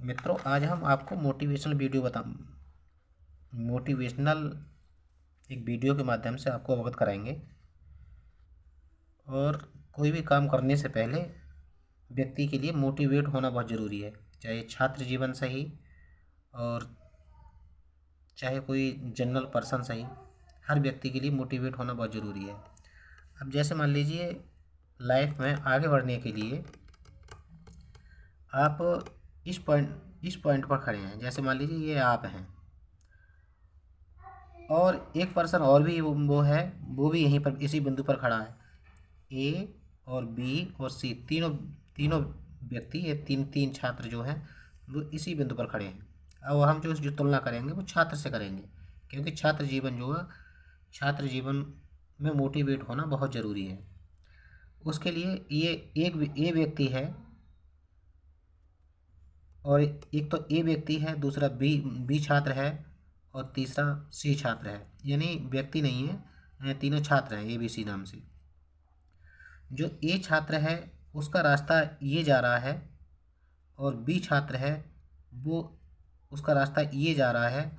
मित्रों, आज हम आपको मोटिवेशनल एक वीडियो के माध्यम से आपको अवगत कराएंगे। और कोई भी काम करने से पहले व्यक्ति के लिए मोटिवेट होना बहुत ज़रूरी है, चाहे छात्र जीवन से ही और चाहे कोई जनरल पर्सन सही। हर व्यक्ति के लिए मोटिवेट होना बहुत ज़रूरी है। अब जैसे मान लीजिए, लाइफ में आगे बढ़ने के लिए आप इस पॉइंट पर खड़े हैं। जैसे मान लीजिए ये आप हैं और एक पर्सन और भी वो है, वो भी यहीं पर इसी बिंदु पर खड़ा है। ए और बी और सी तीनों तीनों व्यक्ति, ये तीन तीन छात्र जो हैं वो इसी बिंदु पर खड़े हैं। अब हम जो तुलना करेंगे वो छात्र से करेंगे, क्योंकि छात्र जीवन में मोटिवेट होना बहुत ज़रूरी है। उसके लिए ये एक ए व्यक्ति है और एक तो ए व्यक्ति है, दूसरा बी छात्र है और तीसरा सी छात्र है। यानी व्यक्ति नहीं है, तीनों छात्र हैं ABC नाम से। जो ए छात्र है उसका रास्ता ये जा रहा है और बी छात्र है वो उसका रास्ता ये जा रहा है,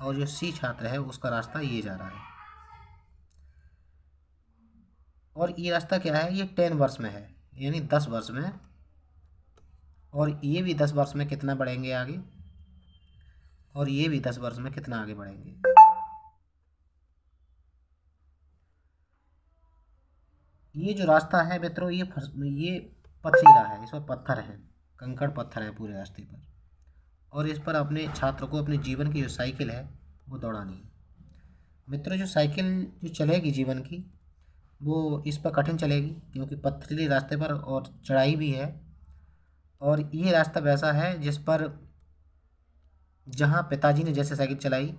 और जो सी छात्र है उसका रास्ता ये जा रहा है। और ये रास्ता क्या है, ये 10 वर्ष में है, यानी 10 वर्ष में। और ये भी 10 वर्ष में कितना बढ़ेंगे आगे, और ये भी 10 वर्ष में कितना आगे बढ़ेंगे। ये जो रास्ता है मित्रों, ये पथरीला है, इसमें पत्थर हैं, कंकड़ पत्थर हैं पूरे रास्ते पर। और इस पर अपने छात्र को अपने जीवन की जो साइकिल है वो दौड़ानी है। मित्रों, जो साइकिल जो चलेगी जीवन की, वो इस पर कठिन चलेगी, क्योंकि पथरीले रास्ते पर और चढ़ाई भी है। और ये रास्ता वैसा है जिस पर जहाँ पिताजी ने जैसे साइकिल चलाई,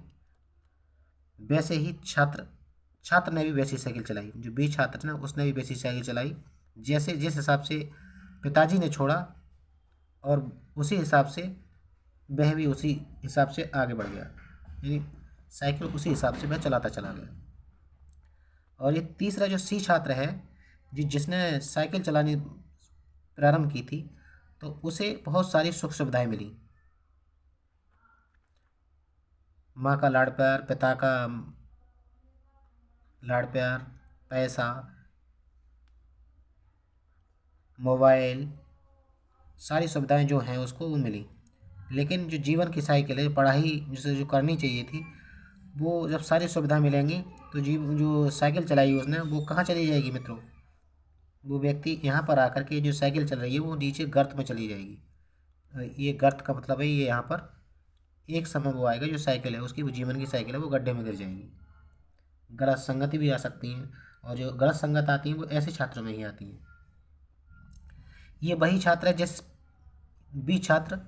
वैसे ही छात्र ने भी वैसी साइकिल चलाई। जो बी छात्र ने, उसने भी वैसी साइकिल चलाई, जैसे जिस हिसाब से पिताजी ने छोड़ा, और उसी हिसाब से वह भी उसी हिसाब से आगे बढ़ गया। यानी साइकिल उसी हिसाब से वह चलाता चला गया। और ये तीसरा जो सी छात्र है, जिसने साइकिल चलानी प्रारंभ की थी, तो उसे बहुत सारी सुख सुविधाएं मिली। माँ का लाड़ प्यार, पिता का लाड़ प्यार, पैसा, मोबाइल, सारी सुविधाएं जो हैं उसको वो मिली। लेकिन जो जीवन की साइकिल है, पढ़ाई जिसे जो करनी चाहिए थी, वो जब सारी सुविधा मिलेंगी तो जो साइकिल चलाई उसने, वो कहाँ चली जाएगी मित्रों? वो व्यक्ति यहाँ पर आकर के जो साइकिल चल रही है वो नीचे गर्त में चली जाएगी। ये गर्त का मतलब है, ये यहाँ पर एक समय वो आएगा, जो साइकिल है उसकी, वो जीवन की साइकिल है, वो गड्ढे में गिर जाएगी। गलत संगति भी आ सकती हैं, और जो गलत संगत आती हैं वो ऐसे छात्रों में ही आती हैं। ये वही छात्र है जिस बी छात्र,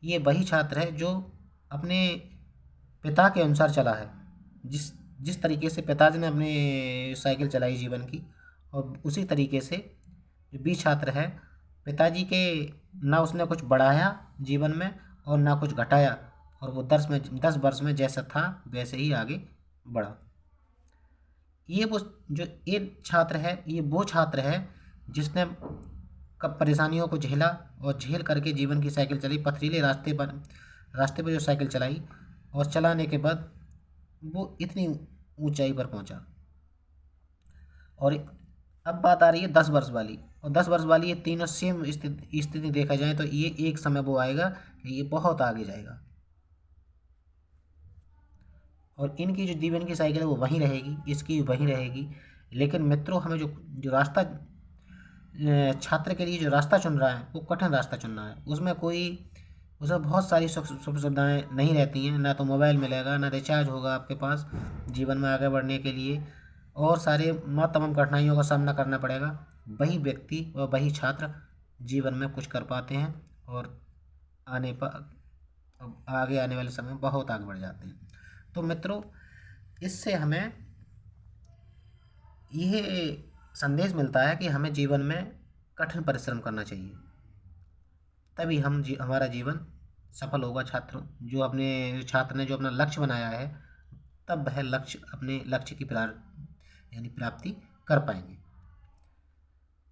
ये वही छात्र है जो अपने पिता के अनुसार चला है। जिस जिस तरीके से पिताजी ने अपने साइकिल चलाई जीवन की, और उसी तरीके से जो बी छात्र है, पिताजी के ना उसने कुछ बढ़ाया जीवन में और ना कुछ घटाया, और वो 10 वर्ष में जैसा था वैसे ही आगे बढ़ा। ये वो जो ए छात्र है, ये वो छात्र है जिसने कब परेशानियों को झेला, और झेल करके जीवन की साइकिल चलाई, पथरीले रास्ते पर जो साइकिल चलाई, और चलाने के बाद वो इतनी ऊंचाई पर पहुंचा। और अब बात आ रही है 10 वर्ष वाली, और 10 वर्ष वाली ये तीनों सेम स्थिति देखा जाए तो ये एक समय वो आएगा कि ये बहुत आगे जाएगा, और इनकी जो जीवन की साइकिल है वो वहीं रहेगी, इसकी वहीं रहेगी। लेकिन मित्रों, हमें जो जो रास्ता छात्र के लिए जो रास्ता चुन रहा है वो कठिन रास्ता चुन रहा है। उसमें बहुत सारी सुख सुविधाएँ नहीं रहती हैं, ना तो मोबाइल मिलेगा, ना रिचार्ज होगा आपके पास जीवन में आगे बढ़ने के लिए, और सारे तमाम कठिनाइयों का सामना करना पड़ेगा। वही व्यक्ति और वही छात्र जीवन में कुछ कर पाते हैं, और आने पर आगे आने वाले समय में बहुत आगे बढ़ जाते हैं। तो मित्रों, इससे हमें यह संदेश मिलता है कि हमें जीवन में कठिन परिश्रम करना चाहिए, तभी हमारा जीवन सफल होगा। छात्र ने जो अपना लक्ष्य बनाया है, तब वह अपने लक्ष्य की प्राप्ति कर पाएंगे।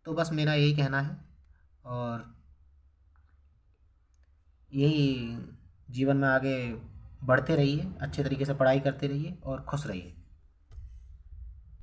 तो बस मेरा यही कहना है। और यही जीवन में आगे बढ़ते रहिए, अच्छे तरीके से पढ़ाई करते रहिए और खुश रहिए।